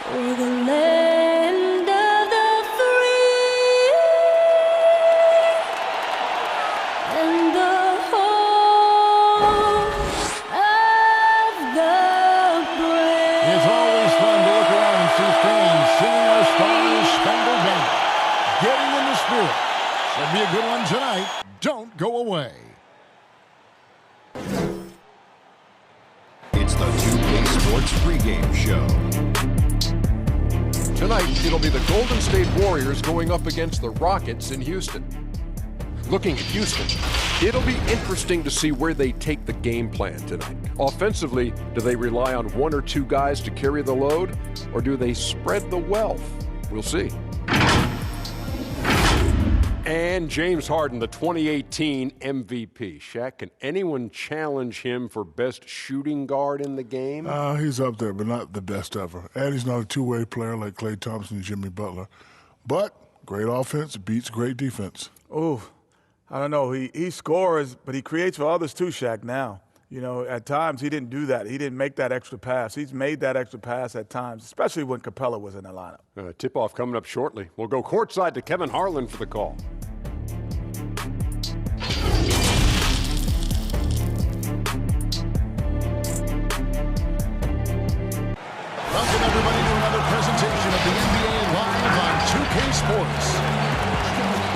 for the land of the free and the home of the brave. It's always fun to look around and see fans singing our Stars Spangled Banner. Getting in the spirit. Should be a good one tonight. Don't go away. It's the 2K Sports pregame show. Tonight, it'll be the Golden State Warriors going up against the Rockets in Houston. Looking at Houston, it'll be interesting to see where they take the game plan tonight. Offensively, do they rely on one or two guys to carry the load, or do they spread the wealth? We'll see. And James Harden, the 2018 MVP. Shaq, can anyone challenge him for best shooting guard in the game? He's up there, but not the best ever. And he's not a two-way player like Klay Thompson and Jimmy Butler. But great offense beats great defense. Ooh, I don't know. He scores, but he creates for others too, Shaq, now. You know, at times he didn't do that. He didn't make that extra pass. He's made that extra pass at times, especially when Capella was in the lineup. Tip-off coming up shortly. We'll go courtside to Kevin Harlan for the call. Welcome everybody to another presentation of the NBA Live on 2K Sports.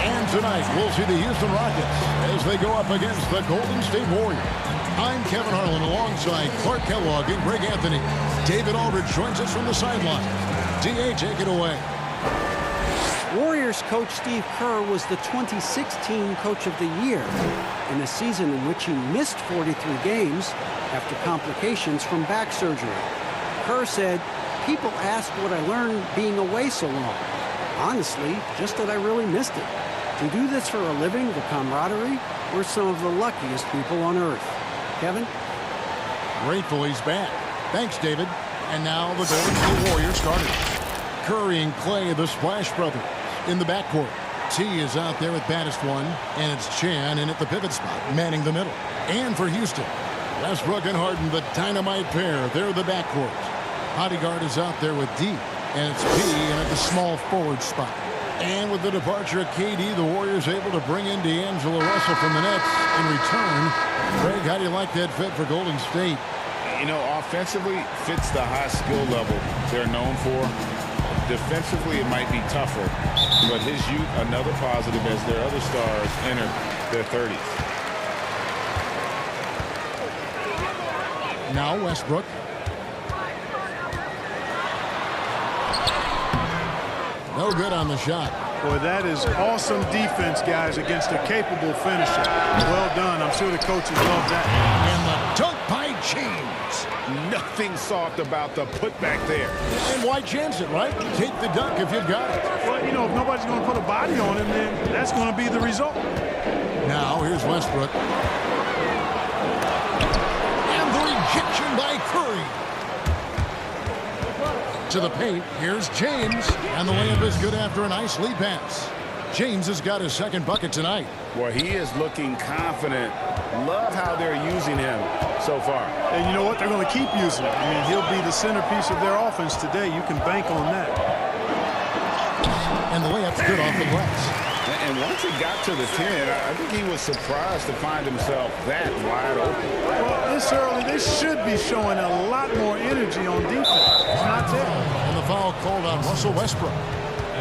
And tonight we'll see the Houston Rockets as they go up against the Golden State Warriors. I'm Kevin Harlan alongside Clark Kellogg and Greg Anthony. David Aldridge joins us from the sideline. DA, take it away. Warriors coach Steve Kerr was the 2016 Coach of the Year in a season in which he missed 43 games after complications from back surgery. Kerr said, "People ask what I learned being away so long. Honestly, just that I really missed it. To do this for a living, the camaraderie, we're some of the luckiest people on earth." Kevin? Grateful he's back. Thanks, David. And now the Golden State Warriors starters. Curry and Klay, the Splash Brothers, in the backcourt. T is out there at baddest one, and it's Chan in at the pivot spot, manning the middle. And for Houston, Westbrook and Harden, the dynamite pair. They're the backcourt. Bodyguard is out there with D, and it's P in at the small forward spot. And with the departure of KD, the Warriors able to bring in D'Angelo Russell from the Nets in return. Greg, how do you like that fit for Golden State? You know, offensively, fits the high skill level they're known for. Defensively, it might be tougher, but his youth, another positive as their other stars enter their 30s. Now Westbrook. No good on the shot. Boy, that is awesome defense, guys, against a capable finisher. Well done. I'm sure the coaches love that. And the dunk by James. Nothing soft about the putback there. And why chance it, right? Take the dunk if you've got it. Well, you know, if nobody's going to put a body on him, then that's going to be the result. Now here's Westbrook. And the rejection by Curry. To the paint, here's James. And the layup is good after a nice lead pass. James has got his second bucket tonight. Well, he is looking confident. Love how they're using him so far. And you know what? They're going to keep using him. I mean, he'll be the centerpiece of their offense today. You can bank on that. And the layup's good off the glass. And once he got to the 10, I think he was surprised to find himself that wide open. Well, this early, they should be showing a lot more energy on defense. It's not there. And the foul called on Russell Westbrook.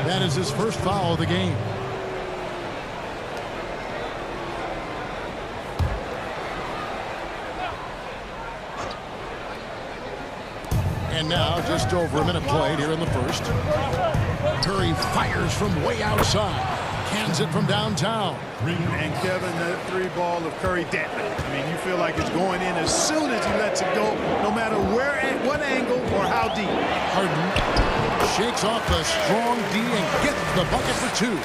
That is his first foul of the game. And now, just over a minute played here in the first. Curry fires from way outside. Cans it from downtown. And Kevin, that three ball of Curry, damn it. I mean, you feel like it's going in as soon as he lets it go, no matter where, at what angle, or how deep. Harden shakes off the strong D and gets the bucket for two.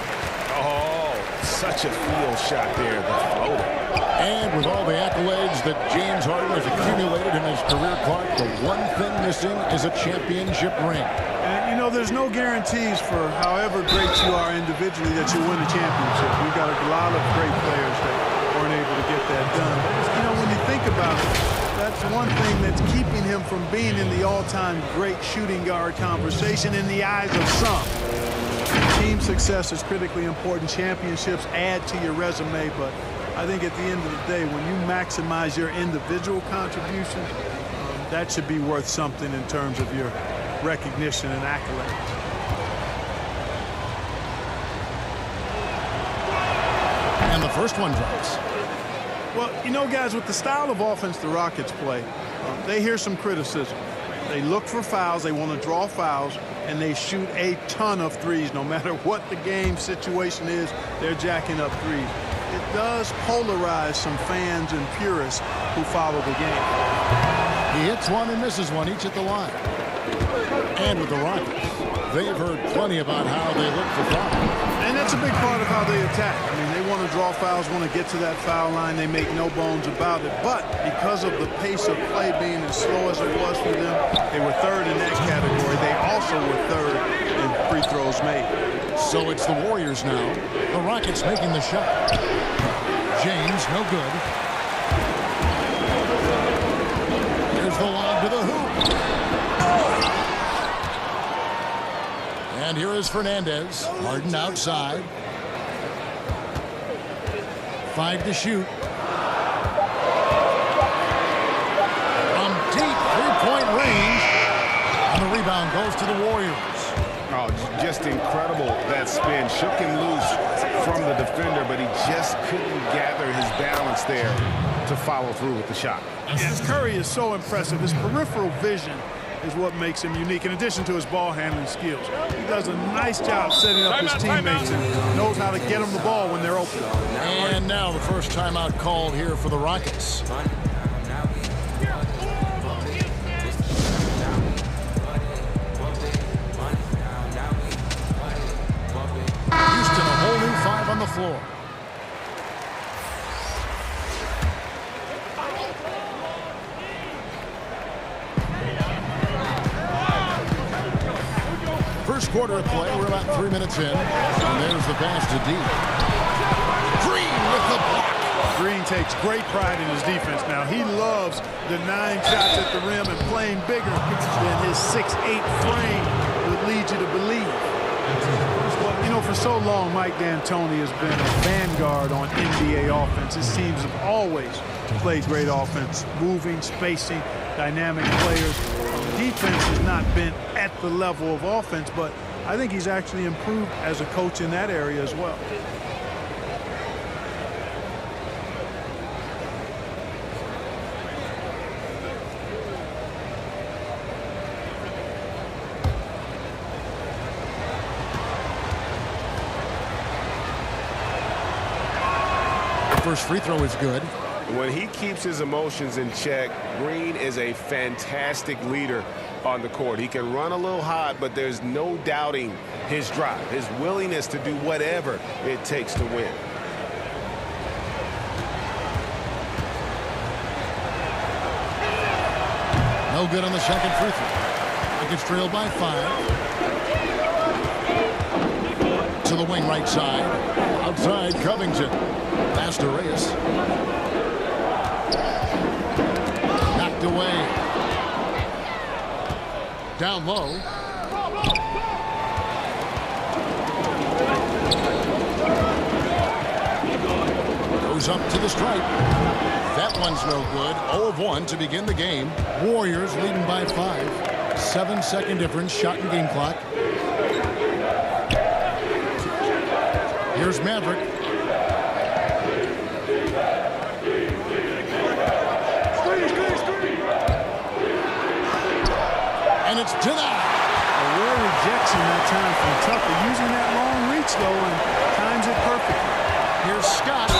Oh, such a field shot there, the floater. And with all the accolades that James Harden has accumulated in his career, Clark, the one thing missing is a championship ring. And, you know, there's no guarantees for however great you are individually that you win a championship. We've got a lot of great players that weren't able to get that done. But, you know, when you think about it, that's one thing that's keeping him from being in the all-time great shooting guard conversation in the eyes of some. Team success is critically important. Championships add to your resume, but I think at the end of the day, when you maximize your individual contributions, that should be worth something in terms of your recognition and accolades. And the first one drops. Well, you know, guys, with the style of offense the Rockets play, they hear some criticism. They look for fouls, they want to draw fouls, and they shoot a ton of threes. No matter what the game situation is, they're jacking up threes. It does polarize some fans and purists who follow the game. He hits one and misses one, each at the line. And with the Rockets, they've heard plenty about how they look for fouls. And that's a big part of how they attack. I mean, they want to draw fouls, want to get to that foul line. They make no bones about it. But because of the pace of play being as slow as it was for them, they were third in that category. They also were third in free throws made. So it's the Warriors now. The Rockets making the shot. James, no good. Here's the lob to the hoop. And here is Fernandez. Harden outside. 5 to shoot. From deep three-point range. And the rebound goes to the Warriors. Oh, just incredible, that spin. Shook him loose from the defender, but he just couldn't gather his balance there to follow through with the shot. Yes, Curry is so impressive. His peripheral vision is what makes him unique, in addition to his ball handling skills. He does a nice job setting up his teammates and knows how to get them the ball when they're open. And now the first timeout called here for the Rockets. Houston, a whole new 5 on the floor. First quarter of play, we're about 3 minutes in. And there's the pass to D. Green with the block. Green takes great pride in his defense now. He loves the 9 shots at the rim and playing bigger than his 6'8" frame would lead you to believe. Well, you know, for so long, Mike D'Antoni has been a vanguard on NBA offense. His teams have always played great offense, moving, spacing, dynamic players. Defense has not been at the level of offense, but I think he's actually improved as a coach in that area as well. First free throw is good. When he keeps his emotions in check, Green is a fantastic leader on the court. He can run a little hot, but there's no doubting his drive, his willingness to do whatever it takes to win. No good on the second free throw. It gets trailed by 5. To the wing right side. Outside Covington. Pass to Reyes. Knocked away. Down low. Goes up to the stripe. That one's no good. 0 of 1 to begin the game. Warriors leading by 5. 7-second difference. Shot and game clock. Here's Maverick. And it's to that. A rare rejection that time from Tucker, using that long reach though, and times it perfectly. Here's Scott.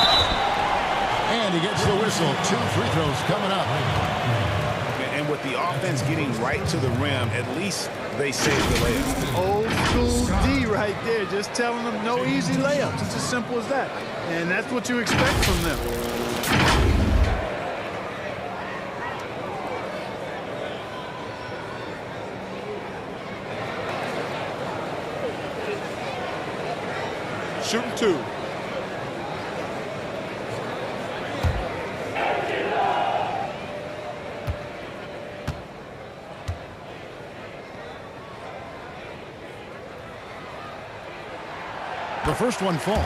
And he gets the whistle. 2 free throws coming up. And with the offense getting right to the rim, at least they saved the layup. Old school D right there, just telling them no easy layups. It's as simple as that. And that's what you expect from them. Shooting 2. The first one falls.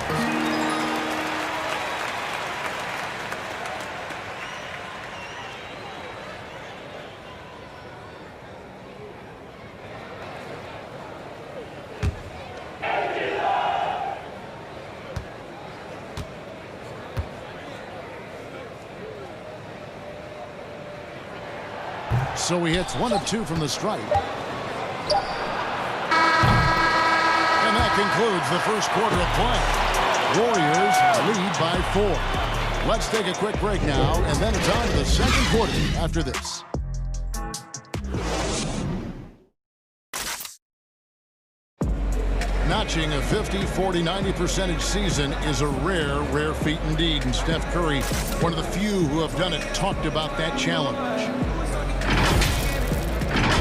So he hits 1 of 2 from the stripe. And that concludes the first quarter of play. Warriors lead by 4. Let's take a quick break now, and then it's on to the second quarter after this. Notching a 50, 40, 90% season is a rare, rare feat indeed. And Steph Curry, one of the few who have done it, talked about that challenge.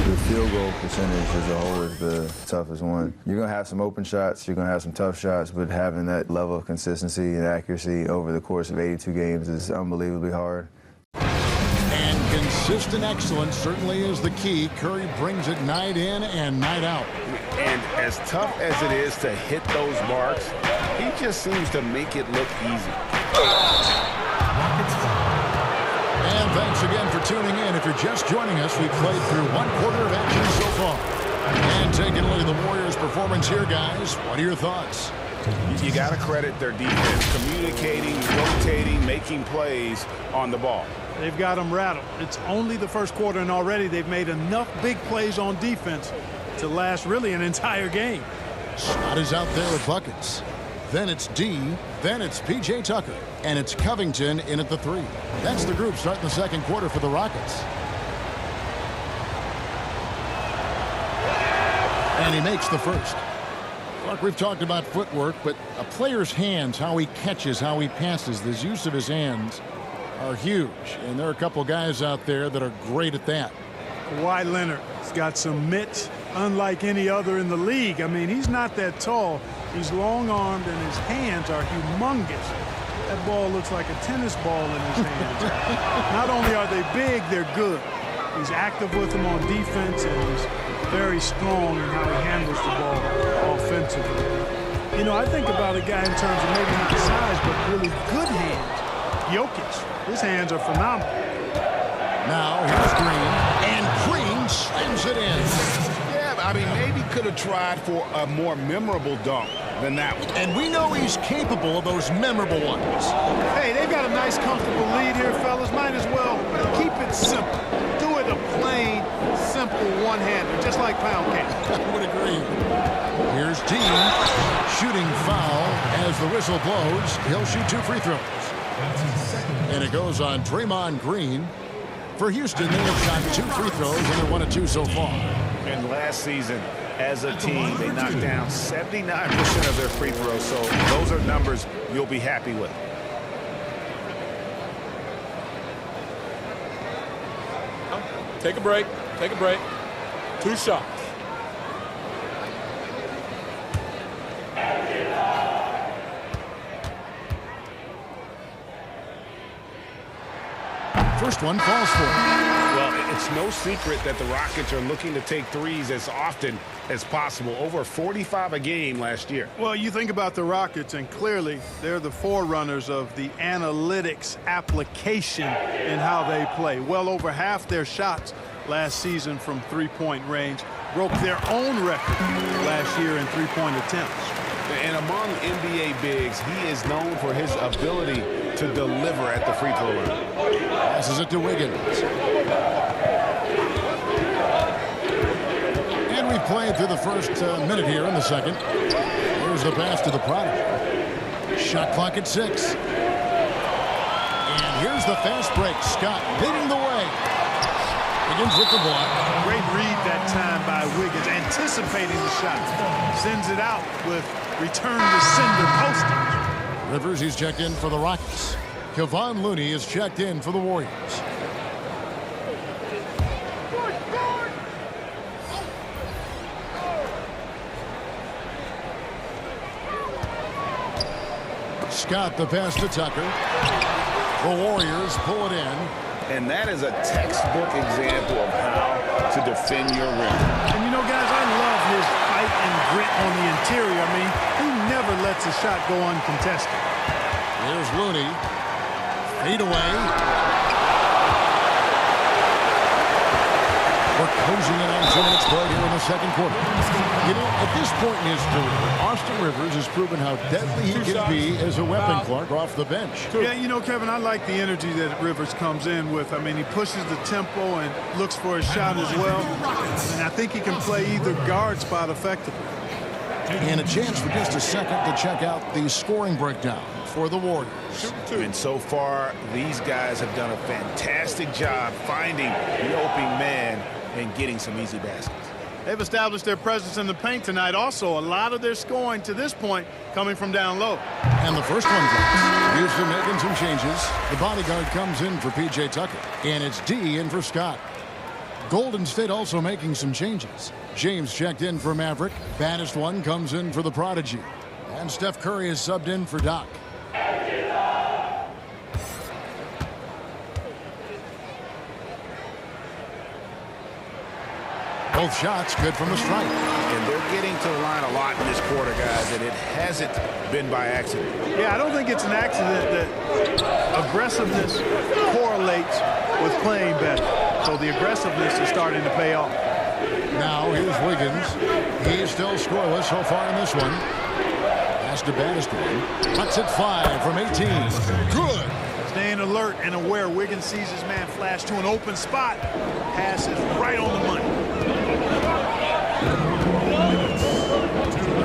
The field goal percentage is always the toughest one. You're going to have some open shots, you're going to have some tough shots, but having that level of consistency and accuracy over the course of 82 games is unbelievably hard. And consistent excellence certainly is the key. Curry brings it night in and night out. And as tough as it is to hit those marks, he just seems to make it look easy. And thanks again for tuning in. If you're just joining us, we've played through 1 quarter of action so far. And taking a look at the Warriors' performance here, guys. What are your thoughts? You got to credit their defense, communicating, rotating, making plays on the ball. They've got them rattled. It's only the first quarter, and already they've made enough big plays on defense to last really an entire game. Scott is out there with buckets. Then it's D. Then it's P.J. Tucker. And it's Covington in at the 3. That's the group starting the second quarter for the Rockets. And he makes the first. Look, we've talked about footwork, but a player's hands, how he catches, how he passes, the use of his hands are huge. And there are a couple guys out there that are great at that. Kawhi Leonard has got some mitts unlike any other in the league. I mean, he's not that tall. He's long-armed, and his hands are humongous. That ball looks like a tennis ball in his hands. Not only are they big, they're good. He's active with them on defense, and he's very strong in how he handles the ball offensively. You know, I think about a guy in terms of maybe not size, but really good hands. Jokic, his hands are phenomenal. Now here's Green, and Green slams it in. Yeah, I mean, maybe could have tried for a more memorable dunk than that one. And we know he's capable of those memorable ones. Hey, they've got a nice, comfortable lead here, fellas. Might as well keep it simple. Do it a plain, simple one-hander, just like pound cake. I would agree. Here's Dean, shooting foul as the whistle blows. He'll shoot 2 free throws. And it goes on Draymond Green. For Houston, they have shot 2 free throws, and they're 1 of 2 so far. And last season, as a team, they knocked down 79% of their free throws, so those are numbers you'll be happy with. Take a break. Take a break. 2 shots. First one falls for him. Well, it's no secret that the Rockets are looking to take threes as often as possible, over 45 a game last year. Well, you think about the Rockets, and clearly they're the forerunners of the analytics application in how they play. Well over half their shots last season from three-point range broke their own record last year in three-point attempts. And among NBA bigs, he is known for his ability to deliver at the free throw line. Passes it to Wiggins. And we've played through the first minute here in the second. Here's the pass to the product. Shot clock at 6. And here's the fast break. Scott leading the way. Wiggins with the block. Great read that time by Wiggins, anticipating the shot. Sends it out with return to sender postage. Rivers, he's checked in for the Rockets. Kevon Looney is checked in for the Warriors. Scott the pass to Tucker. The Warriors pull it in. And that is a textbook example of how to defend your rim. And you know, guys, I love his fight and grit on the interior. I mean, he never lets lets a shot go uncontested. Here's Looney. Fade away. We're closing in on 2 minutes play here in the second quarter. You know, at this point in his career, Austin Rivers has proven how deadly he can be as a weapon, Clark, off the bench. Yeah, you know, Kevin, I like the energy that Rivers comes in with. I mean, he pushes the tempo and looks for a shot as well. And I think he can play either guard spot effectively. And a chance for just a second to check out the scoring breakdown for the Warriors. And so far, these guys have done a fantastic job finding the opening man and getting some easy baskets. They've established their presence in the paint tonight. Also, a lot of their scoring to this point coming from down low. And the first one goes. Houston making some changes. The bodyguard comes in for P.J. Tucker. And it's D in for Scott. Golden State also making some changes. James checked in for Maverick. Baddest one comes in for the Prodigy. And Steph Curry is subbed in for Doc. Both shots good from the strike. And they're getting to the line a lot in this quarter, guys, and it hasn't been by accident. Yeah, I don't think it's an accident that aggressiveness correlates with playing better. So the aggressiveness is starting to pay off. Now here's Wiggins. He's still scoreless so far in this one. Pass to Bannister. Cuts it 5 from 18. Good. Staying alert and aware. Wiggins sees his man flash to an open spot. Pass is right on the money.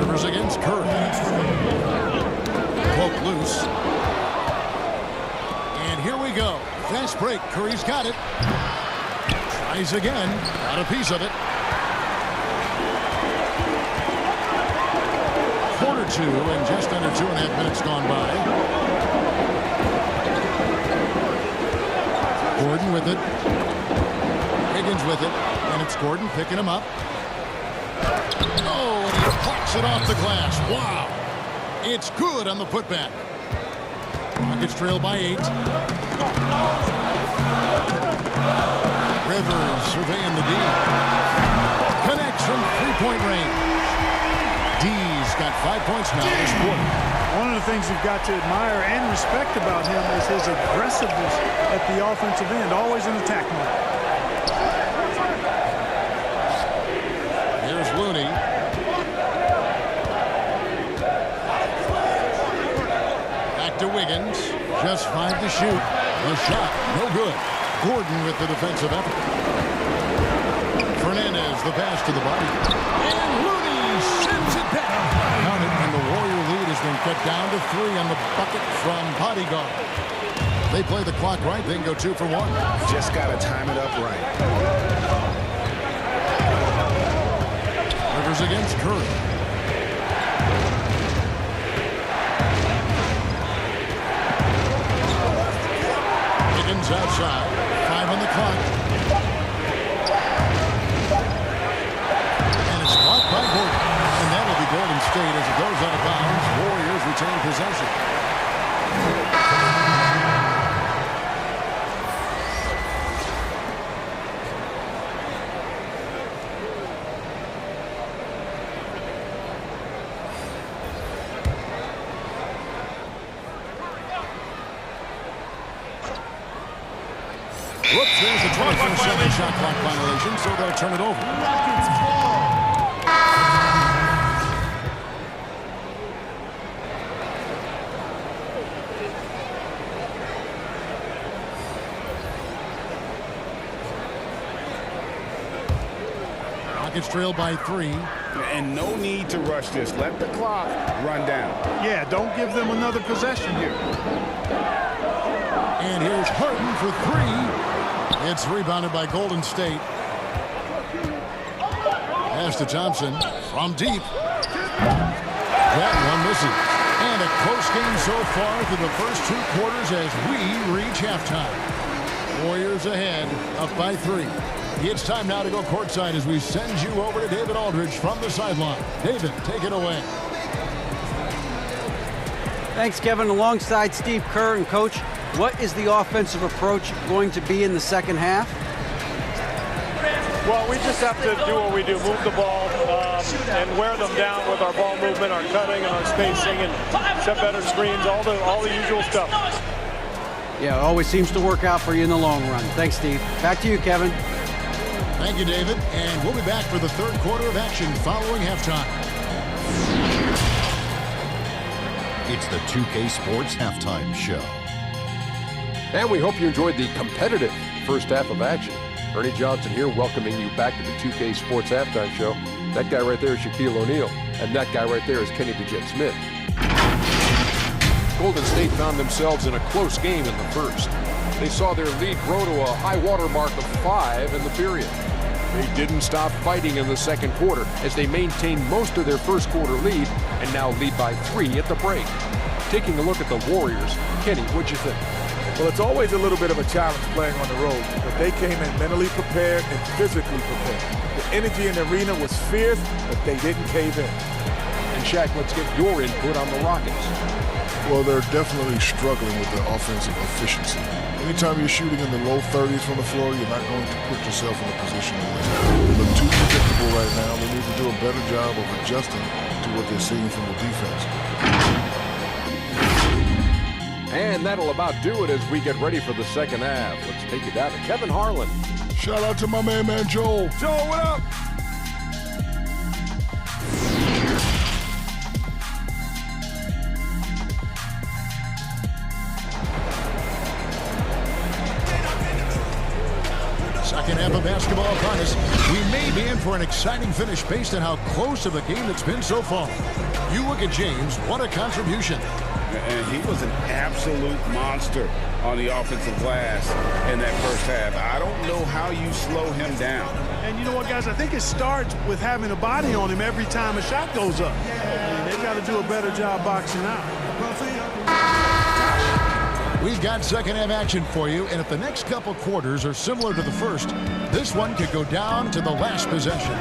Rivers against Curry. Poke loose. And here we go. Fast break. Curry's got it. Tries again. Got a piece of it. Quarter 2 and just under 2.5 minutes gone by. Gordon with it. Higgins with it. And it's Gordon picking him up. Oh, and he plucks it off the glass. Wow. It's good on the putback. Rockets trail by 8. Rivers surveying the D. Connects from 3-point range. D's got 5 points now this quarter. One of the things you've got to admire and respect about him is his aggressiveness at the offensive end, always in attack mode. Here's Looney. Back to Wiggins. Just 5 to shoot. The shot, no good. Gordon with the defensive effort. Fernandez, the pass to the body. And Looney sends it back. Counted, and the Warrior lead has been cut down to 3 on the bucket from bodyguard. They play the clock right, then go 2 for 1. Just got to time it up right. Rivers against Curry. Higgins outside. 5 on the clock. And it's blocked by Gordon. And that'll be Golden State as it goes out of bounds. Warriors retain possession. Whoops, there's a 24-second shot clock violation, so they'll turn it over. Rockets trail by 3. And no need to rush this. Let the clock run down. Yeah, don't give them another possession here. And here's Harden for 3. It's rebounded by Golden State. Pass to Thompson from deep. That one misses. And a close game so far through the first 2 quarters as we reach halftime. Warriors ahead, up by 3. It's time now to go courtside as we send you over to David Aldridge from the sideline. David, take it away. Thanks, Kevin. Alongside Steve Kerr and Coach, what is the offensive approach going to be in the second half? Well, we just have to do what we do, move the ball, and wear them down with our ball movement, our cutting, and our spacing, and set better screens, all the usual stuff. Yeah, it always seems to work out for you in the long run. Thanks, Steve. Back to you, Kevin. Thank you, David. And we'll be back for the third quarter of action following halftime. It's the 2K Sports Halftime Show. And we hope you enjoyed the competitive first half of action. Ernie Johnson here welcoming you back to the 2K Sports Halftime Show. That guy right there is Shaquille O'Neal, and that guy right there is Kenny the Jet Smith. Golden State found themselves in a close game in the first. They saw their lead grow to a high water mark of 5 in the period. They didn't stop fighting in the second quarter as they maintained most of their first quarter lead and now lead by 3 at the break. Taking a look at the Warriors, Kenny, what'd you think? Well, it's always a little bit of a challenge playing on the road, but they came in mentally prepared and physically prepared. The energy in the arena was fierce, but they didn't cave in. And Shaq, let's get your input on the Rockets. Well, they're definitely struggling with their offensive efficiency. Anytime you're shooting in the low 30s from the floor, you're not going to put yourself in a position to win. They look too predictable right now. They need to do a better job of adjusting to what they're seeing from the defense. And that'll about do it as we get ready for the second half. Let's take it down to Kevin Harlan. Shout out to my man Joel. Joel, what up? Second half of basketball upon us. We may be in for an exciting finish based on how close of a game it's been so far. You look at James, what a contribution. And he was an absolute monster on the offensive glass in that first half. I don't know how you slow him down. And you know what, guys? I think it starts with having a body on him every time a shot goes up. And they've got to do a better job boxing out. We've got second half action for you, and if the next couple quarters are similar to the first, this one could go down to the last possession.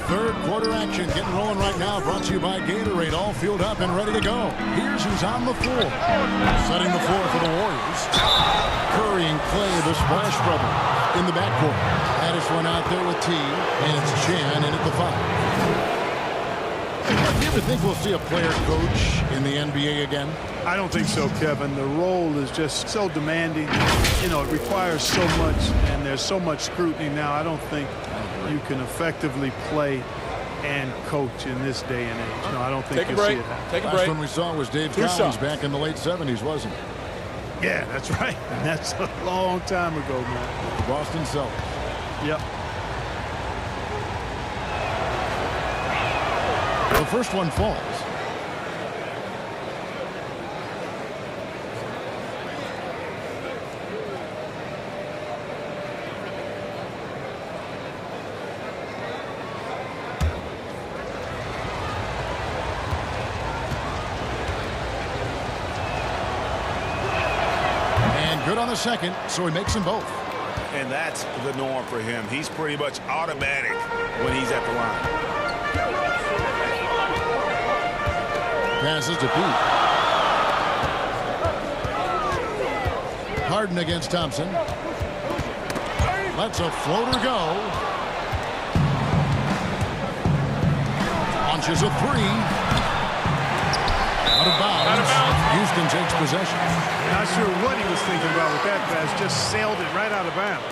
Third quarter action getting rolling right now, brought to you by Gatorade, all fueled up and ready to go. Here's who's on the floor. Setting the floor for the Warriors. Curry and Klay, the Splash Brothers, in the backcourt. Addis one out there with T, and it's Chan in at the 5. Do you ever think we'll see a player coach in the NBA again? I don't think so, Kevin. The role is just so demanding. You know, it requires so much, and there's so much scrutiny now. I don't think you can effectively play and coach in this day and age. No, I don't think you'll see it happen. Take a break. Last one we saw was Dave Collins back in the late 70s, wasn't it? Yeah, that's right. And that's a long time ago, man. The Boston Celtics. Yep. The first one falls. And good on the second, so he makes them both. And that's the norm for him. He's pretty much automatic when he's at the line. Passes to Pete. Harden against Thompson. Lets a floater go. Launches a 3. Out of bounds. Houston takes possession. Not sure what he was thinking about with that pass. Just sailed it right out of bounds.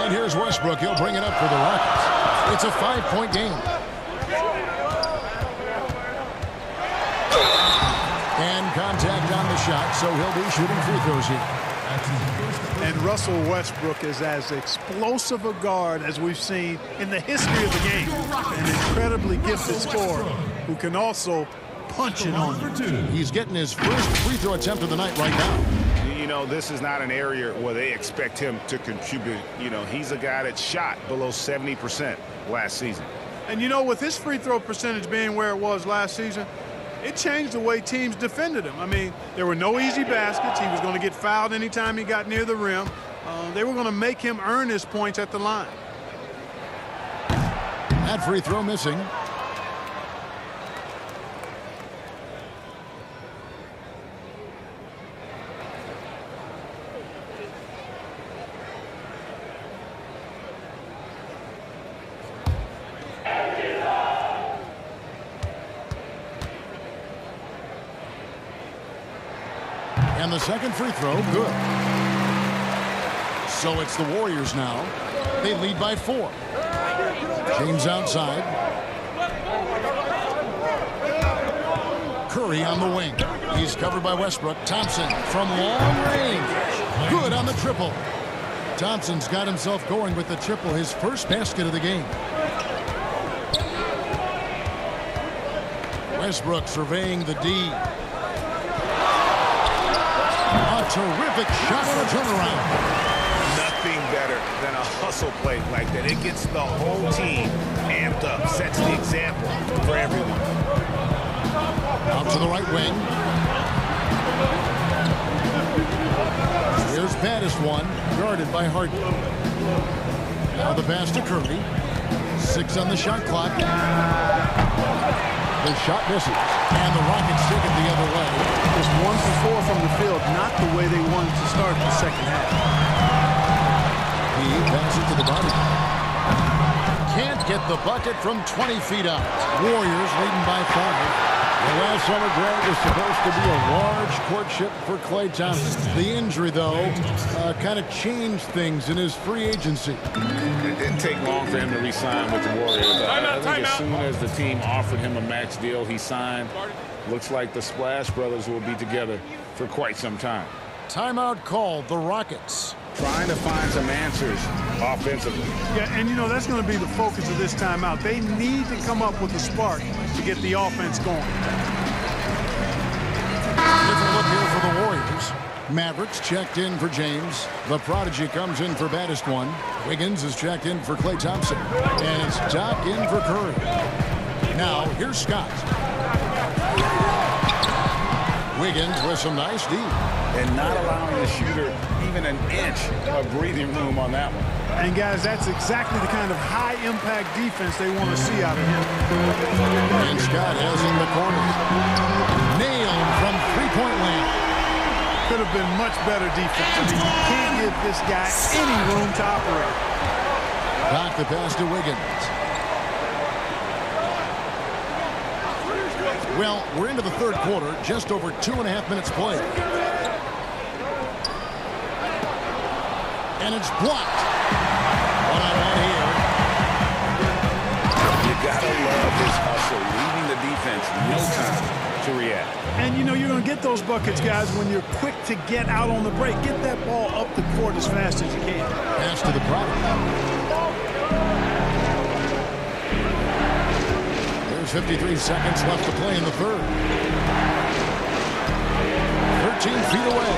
And here's Westbrook. He'll bring it up for the Rockets. It's a 5-point game. And contact on the shot, so he'll be shooting free throws here. And Russell Westbrook is as explosive a guard as we've seen in the history of the game. An incredibly gifted scorer who can also punch it on you. He's getting his first free throw attempt of the night right now. You know, this is not an area where they expect him to contribute. You know, he's a guy that shot below 70% last season. And, you know, with his free throw percentage being where it was last season, it changed the way teams defended him. I mean, there were no easy baskets. He was going to get fouled anytime he got near the rim. They were going to make him earn his points at the line. That free throw missing. the second free throw, good. So it's the Warriors now. They lead by 4. James outside. Curry on the wing. He's covered by Westbrook. Thompson from long range. Good on the triple. Thompson's got himself going with the triple, his first basket of the game. Westbrook surveying the D. A terrific shot on a turnaround. Nothing better than a hustle play like that. It gets the whole team amped up, sets the example for everyone. Out to the right wing. Here's Baddest one, guarded by Harden. Now the pass to Curry. 6 on the shot clock. The shot misses, and the Rockets take it the other way. Just 1 for 4 from the field, not the way they wanted to start the second half. He passes to the body. Can't get the bucket from 20 feet out. Warriors leading by 5. The last summer, Greg, was supposed to be a large courtship for Klay Thompson. The injury, though, kind of changed things in his free agency. It didn't take long for him to re-sign with the Warriors. I think as soon as the team offered him a max deal, he signed. Looks like the Splash Brothers will be together for quite some time. Timeout called, the Rockets. Trying to find some answers offensively. Yeah, and you know, that's going to be the focus of this timeout. They need to come up with a spark to get the offense going. Different look here for the Warriors. Mavericks checked in for James. The Prodigy comes in for Baddest one. Wiggins is checked in for Klay Thompson. And it's Doc in for Curry. Now, here's Scott. Wiggins with some nice D. And not allowing the shooter even an inch of breathing room on that one. And guys, that's exactly the kind of high-impact defense they want to see out of him. And Scott has in the corner. Nailed from three-point land. Could have been much better defense. I mean, you can't give this guy any room to operate. Back the pass to Wiggins. Well, we're into the third quarter, just over 2.5 minutes played. And it's blocked. One-on-one here. You gotta love his hustle, leaving the defense no time to react. And you know, you're gonna get those buckets, guys, when you're quick to get out on the break. Get that ball up the court as fast as you can. Pass to the Prodigy. There's 53 seconds left to play in the third. 13 feet away.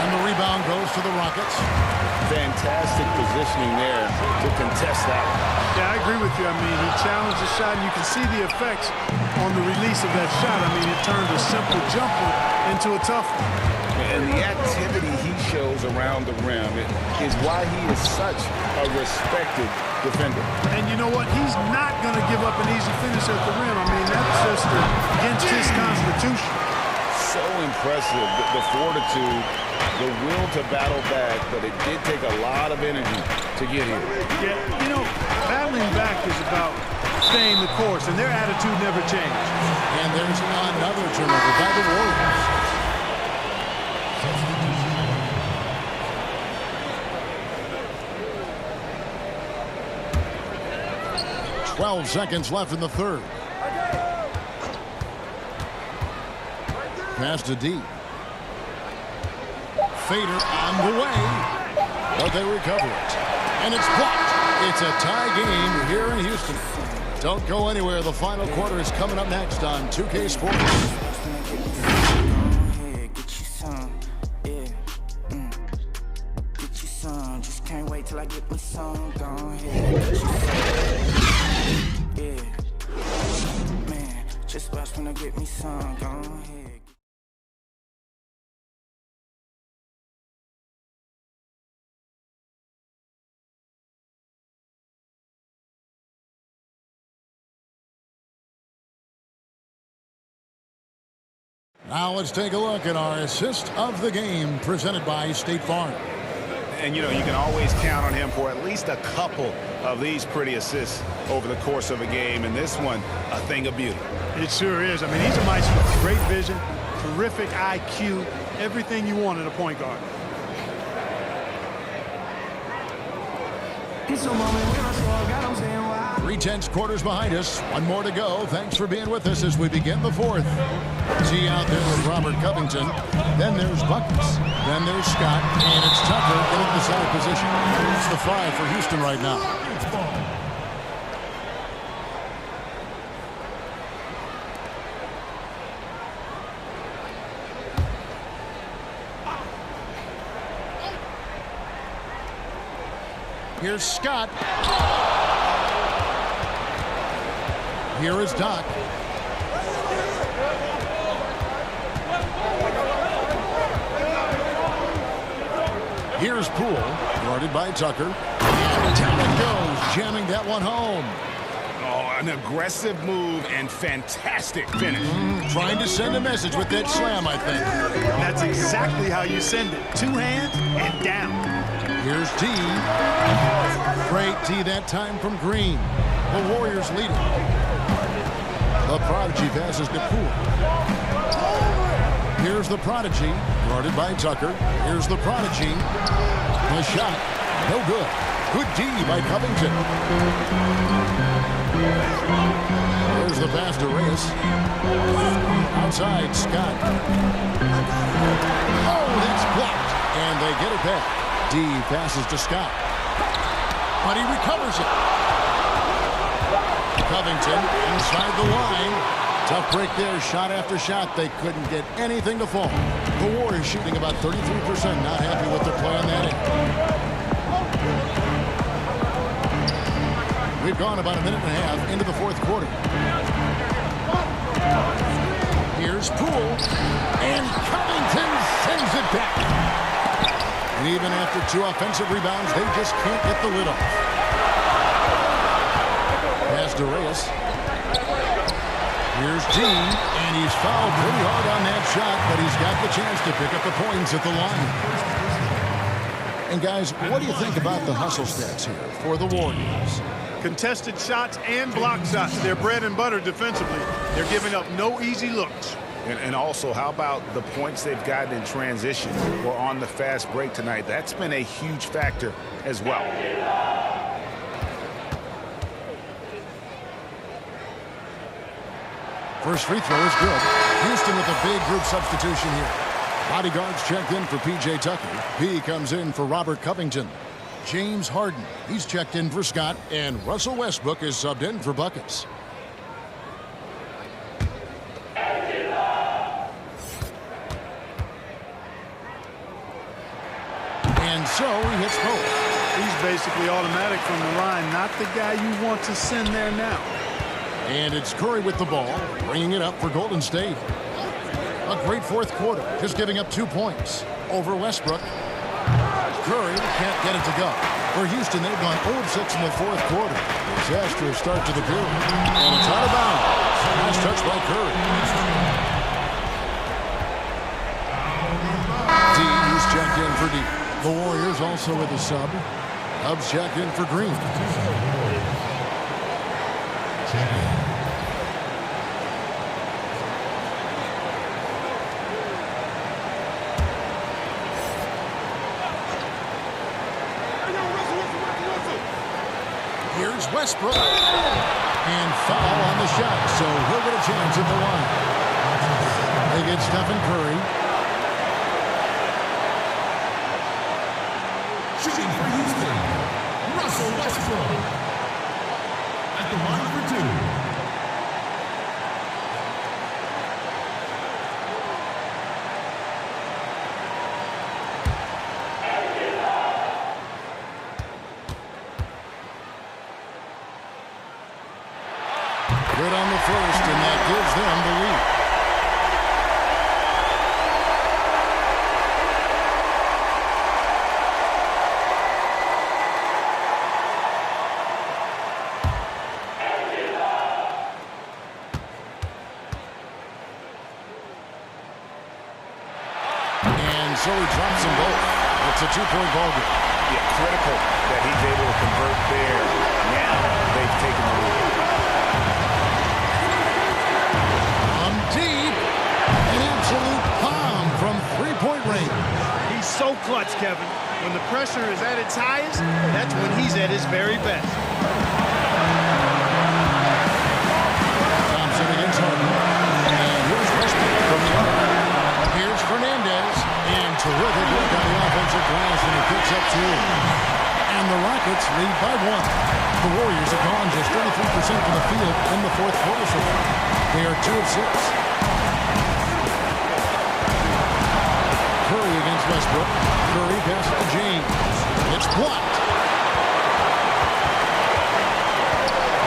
And the rebound goes to the Rockets. Fantastic positioning there to contest that one. Yeah, I agree with you. I mean, he challenged the shot, and you can see the effects on the release of that shot. I mean, it turned a simple jumper into a tough one. And the activity he shows around the rim is why he is such a respected defender. And you know what? He's not going to give up an easy finish at the rim. I mean, that's just against his constitution. So impressive, the fortitude, the will to battle back, but it did take a lot of energy to get here. Yeah, you know, battling back is about staying the course, and their attitude never changed. And there's another turnover by the Warriors. 12 seconds left in the third. Pass to D. Fader on the way, but they recover it. And it's blocked. It's a tie game here in Houston. Don't go anywhere. The final quarter is coming up next on 2K Sports. Till I get my song, go ahead. Yeah, man, just watch when I get me song, go ahead. Now let's take a look at our assist of the game presented by State Farm. And, you know, you can always count on him for at least a couple of these pretty assists over the course of a game. And this one, a thing of beauty. It sure is. I mean, he's a maestro. Great vision, terrific IQ, Everything you want in a point guard. 3/10 quarters behind us. One more to go. Thanks for being with us as we begin the fourth. T out there with Robert Covington. Then there's Buckets. Then there's Scott. And it's Tucker in the center position. It's the 5 for Houston right now. Here's Scott. Here is Doc. Here's Poole, guarded by Tucker. And down it goes, jamming that one home. Oh, an aggressive move and fantastic finish. Trying to send a message with that slam, I think. That's exactly how you send it. 2 hands and down. Here's T. Great T that time from Green. The Warriors lead it. The Prodigy passes to Poole. Here's the Prodigy, guarded by Tucker. Here's the Prodigy. The shot, no good. Good D by Covington. There's the pass to Reyes. Outside, Scott. Oh, that's blocked. And they get it back. D passes to Scott. But he recovers it. Covington inside the line. Tough break there, shot after shot. They couldn't get anything to fall. The Warriors shooting about 33%. Not happy with their play on that end. We've gone about a minute and a half into the fourth quarter. Here's Poole. And Covington sends it back. And even after 2 offensive rebounds, they just can't get the lid off. Pass to Reyes. Here's T, and he's fouled pretty hard on that shot, but he's got the chance to pick up the points at the line. And guys, what do you think about the hustle stats here for the Warriors? Contested shots and block shots. They're bread and butter defensively. They're giving up no easy looks. And also, how about the points they've gotten in transition or on the fast break tonight? That's been a huge factor as well. First free throw is good. Houston with a big group substitution here. Bodyguards checked in for P.J. Tucker. P comes in for Robert Covington. James Harden, he's checked in for Scott. And Russell Westbrook is subbed in for Buckets. And so he hits both. He's basically automatic from the line. Not the guy you want to send there now. And it's Curry with the ball, bringing it up for Golden State. A great fourth quarter, just giving up 2 points over Westbrook. Curry can't get it to go. For Houston, they've gone 0 of 6 in the fourth quarter. Disastrous start to the period. And it's out of bounds. Nice touch by Curry. D, who's checked in for D. The Warriors also with a sub. Hubs checked in for Green. Here's Westbrook. And foul on the shot, so he'll get a chance at the line. They get Stephen Curry. Shooting for Houston, Russell Westbrook. At the line for 2. Good on the first, and that gives them the lead. And so he drops them both. It's a 2-point ball game. Yeah, critical that he's able to convert there. Now they've taken the lead. Deep, an absolute bomb from 3-point Kevin. When the pressure is at its highest, that's when he's at his very best. Thompson against Harden. And here's Westbrook from the other. Here's Fernandez. And terrific work on the offensive glass, and he picks up 2. And the Rockets lead by 1. The Warriors have gone just 33% from the field in the fourth quarter so far. They are 2 of 6. Curry against Westbrook. Curry passes to James. It's blocked.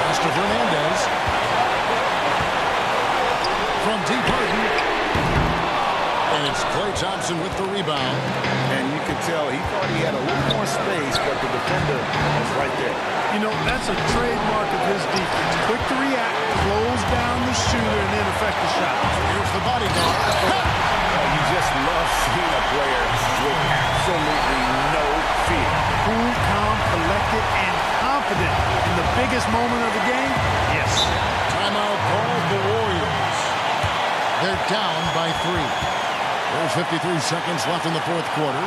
Pass to Fernandez. From deep Harden. And it's Klay Thompson with the rebound. And you can tell he thought he had a little more space, but the defender was right there. You know, that's a trademark of his defense. Quick to react, close down the shooter, and then affect the shot. Here's the bodyguard. You just love seeing a player with absolutely no fear. Cool, calm, collected, and confident in the biggest moment of the game? Yes. Timeout called the Warriors. They're down by 3. There's 53 seconds left in the fourth quarter.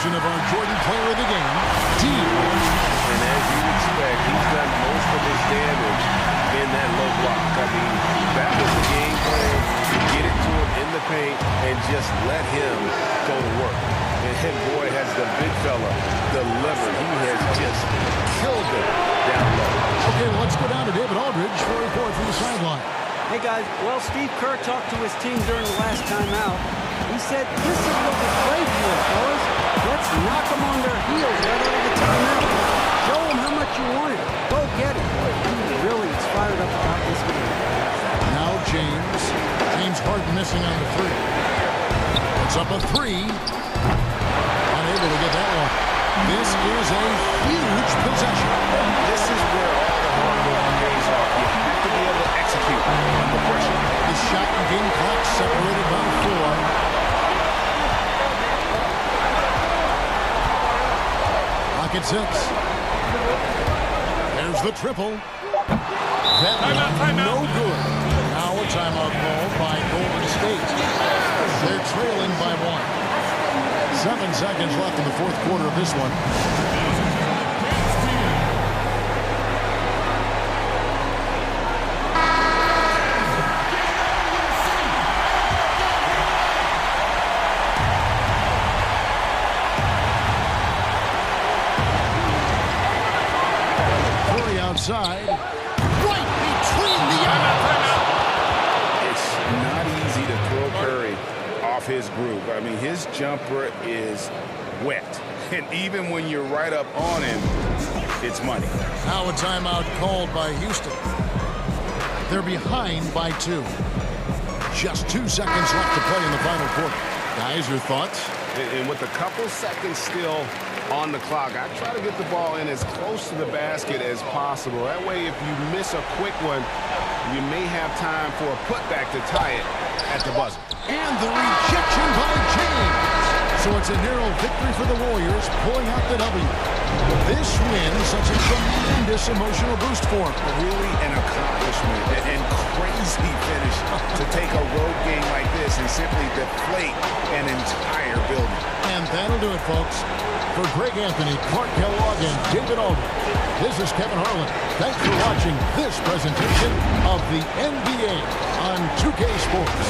Of our Jordan player of the game, D. And as you expect, he's done most of his damage in that low block. I mean, that was the game plan to get it to him in the paint and just let him go to work. And boy, has the big fella delivered. He has just killed it down low. Okay, let's go down to David Aldridge for a report from the sideline. Hey, guys. Well, Steve Kerr talked to his team during the last timeout. He said, this is what we played for, boys. Let's knock them on their heels right out of the timeout. Show them how much you want it. Go get it. He really is fired up about this game. Now James Harden missing on the 3. It's up a 3. Unable to get that one. This is a huge possession. This is where all the hard work pays off. You have to be able to execute under pressure. The shot and game clock separated by 4. At 6. There's the triple. That one, no good. Now a timeout call by Golden State. They're trailing by 1. 7 seconds left in the fourth quarter of this one. Outside, right between the eyes. It's not easy to throw Curry off his groove. I mean, his jumper is wet. And even when you're right up on him, it's money. Now a timeout called by Houston. They're behind by 2. Just 2 seconds left to play in the final quarter. Guys, your thoughts? And with a couple seconds still on the clock, I try to get the ball in as close to the basket as possible. That way, if you miss a quick one, you may have time for a putback to tie it at the buzzer. And the rejection by James. So it's a narrow victory for the Warriors, pulling out the W. This win is such a tremendous emotional boost for them. Really an accomplishment and crazy finish to take a road game like this and simply deflate an entire building. And that'll do it, folks. For Greg Anthony, Clark Kellogg, and David Aldridge, this is Kevin Harlan. Thanks for watching this presentation of the NBA on 2K Sports.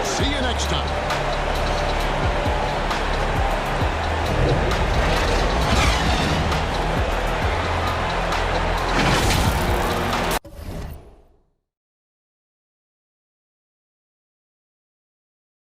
See you next time.